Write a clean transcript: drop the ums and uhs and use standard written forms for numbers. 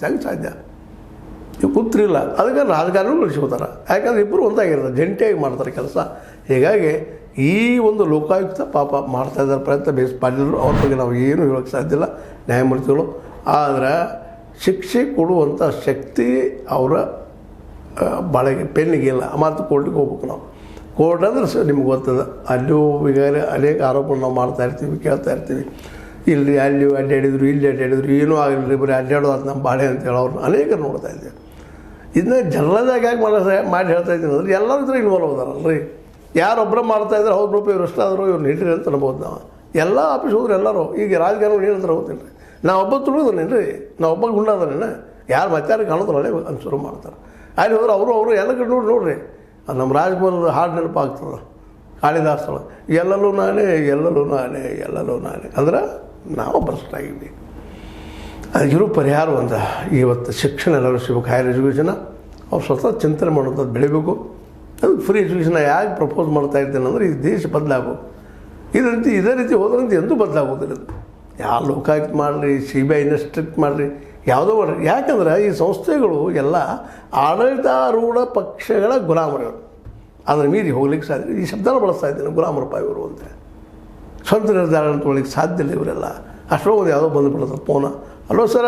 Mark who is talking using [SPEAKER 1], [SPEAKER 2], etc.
[SPEAKER 1] ಹೆಂಗೆ ಸಾಧ್ಯ? ಇವು ಕೂತ್ರಿಲ್ಲ, ಅದಕ್ಕೆ ರಾಜಕಾರಣಿಗಳು ಉಳಿಸ್ಕೋತಾರೆ. ಯಾಕಂದ್ರೆ ಇಬ್ಬರು ಒಂದಾಗಿರ್ತಾರೆ, ಜಂಟಿಯಾಗಿ ಮಾಡ್ತಾರೆ ಕೆಲಸ. ಹೀಗಾಗಿ ಈ ಒಂದು ಲೋಕಾಯುಕ್ತ ಪಾಪ ಮಾಡ್ತಾಯಿದ್ದಾರೆ ಪ್ರಯತ್ನ ಪಾಟೀಲರು. ಅವ್ರ ಬಗ್ಗೆ ನಾವು ಏನು ಹೇಳೋಕ್ಕೆ ಸಾಧ್ಯ ಇಲ್ಲ, ನ್ಯಾಯಮೂರ್ತಿಗಳು. ಆದರೆ ಶಿಕ್ಷೆ ಕೊಡುವಂಥ ಶಕ್ತಿ ಅವರ ಬಾಳೆಗೆ ಪೆನ್ನಿಗೆ ಇಲ್ಲ. ಮಾತು ಕೋರ್ಟಿಗೆ ಹೋಗ್ಬೇಕು ನಾವು. ಕೋರ್ಟ್ ಅಂದ್ರೆ ನಿಮ್ಗೆ ಗೊತ್ತದ, ಅಲ್ಲೂ ಈಗ ಅನೇಕ ಆರೋಪಗಳು ನಾವು ಮಾಡ್ತಾಯಿರ್ತೀವಿ, ಕೇಳ್ತಾ ಇರ್ತೀವಿ. ಇಲ್ಲಿ ಅಲ್ಲಿ ಅಡ್ಡಾಡಿದ್ರು, ಇಲ್ಲಿ ಅಡ್ಡಾಡಿದ್ರು, ಏನೂ ಆಗಲಿಲ್ಲ, ಬರೀ ಅಡ್ಡಾಡೋದು ಅದು ನಮ್ಮ ಬಾಳೆ ಅಂತೇಳಿ ಅವ್ರನ್ನ ಅನೇಕರು ನೋಡ್ತಾ ಇದ್ದೀವಿ. ಇದನ್ನ ಜನರಲ್ಲಾಗಿ ಯಾಕೆ ಮಾಡಿ ಹೇಳ್ತಾ ಇದ್ದೀನಿ ಅಂದ್ರೆ ಎಲ್ಲರೂ ಇದ್ರೆ ಇನ್ವಾಲ್ವ್ ಅದಾರಲ್ಲ ರೀ. ಯಾರೊಬ್ಬರು ಮಾಡ್ತಾಯಿದ್ರೆ ಹೌದು ರೂಪಾಯಿ ಇವ್ರು ಎಷ್ಟಾದರೂ ಇವ್ರು ನೀಡ್ರಿ ಅಂತ ಅನ್ಬೋದು ನಾವು. ಎಲ್ಲ ಆಫೀಸ್ ಹೋದ್ರೆ ಎಲ್ಲರೂ ಈಗ ರಾಜಕಾರಣ ಏನಂತಾರೆ ಹೋಗ್ತೀನಿ ರೀ, ನಾವು ಒಬ್ಬ ತುಳಿದನೇನು ರೀ, ನಾವು ಒಬ್ಬ ಗುಂಡಾದನೇನು, ಯಾರು ಮತ್ತಾರು ಕಾಣೋದ್ರಲ್ಲೇ ಅಂತ ಶುರು ಮಾಡ್ತಾರೆ. ಅಲ್ಲಿ ಹೋದ್ರೆ ಅವರು ಎಲ್ಲ ಕಡೆ ನೋಡ್ರಿ, ಅದು ನಮ್ಮ ರಾಜ್ಭವನದ ಹಾಡು ನೆನಪಾಗ್ತದೆ, ಕಾಳಿದಾಸರು ಎಲ್ಲಲ್ಲೂ ನಾನೇ ಎಲ್ಲಲ್ಲೂ ನಾನೇ ಎಲ್ಲಲ್ಲೂ ನಾನೇ ಅಂದ್ರೆ ನಾವು ಭ್ರಷ್ಟಾಗಿದ್ವಿ. ಅದಕ್ಕಿರೋ ಪರಿಹಾರ ಒಂದು ಇವತ್ತು ಶಿಕ್ಷಣ ಎಲ್ಲರೂ ಸಿಗಬೇಕು. ಹೈಯರ್ ಎಜುಕೇಷನ ಅವ್ರು ಸ್ವತಃ ಚಿಂತನೆ ಮಾಡೋಂಥದ್ದು ಬೆಳಿಬೇಕು. ಅದು ಫ್ರೀ ಎಜುಕೇಷನ್ ಯಾಕೆ ಪ್ರಪೋಸ್ ಮಾಡ್ತಾ ಇದ್ದೇನೆ ಅಂದರೆ ಈ ದೇಶ ಬದಲಾಗಬೇಕು. ಇದೇ ರೀತಿ ಹೋದ್ರಂತ ಎಂದೂ ಬದಲಾಗೋದಿಲ್ಲ. ಯಾವ ಲೋಕಾಯುಕ್ತ ಮಾಡಿರಿ, CBI ಸ್ಟ್ರಿಕ್ಟ್ ಮಾಡಿರಿ, ಯಾವುದೋ ಮಾಡಿರಿ. ಯಾಕಂದ್ರೆ ಈ ಸಂಸ್ಥೆಗಳು ಎಲ್ಲ ಆಡಳಿತಾರೂಢ ಪಕ್ಷಗಳ ಗುಲಾಮರುಗಳು. ಅದರ ಮೀರಿ ಹೋಗ್ಲಿಕ್ಕೆ ಸಾಧ್ಯ. ಈ ಶಬ್ದನ ಬಳಸ್ತಾ ಇದ್ದೇನೆ, ಗುಲಾಮರಪ್ಪ ಇವರು ಅಂತ. ಸ್ವಂತ ನಿರ್ಧಾರ ತೊಗೊಳ್ಳಿಕ್ಕೆ ಸಾಧ್ಯ ಇಲ್ಲ ಇವರೆಲ್ಲ. ಅಷ್ಟೊಂದು ಯಾವುದೋ ಬಂದುಬಿಡ್ತಾರೆ ಫೋನ, ಅಲ್ಲೋ ಸರ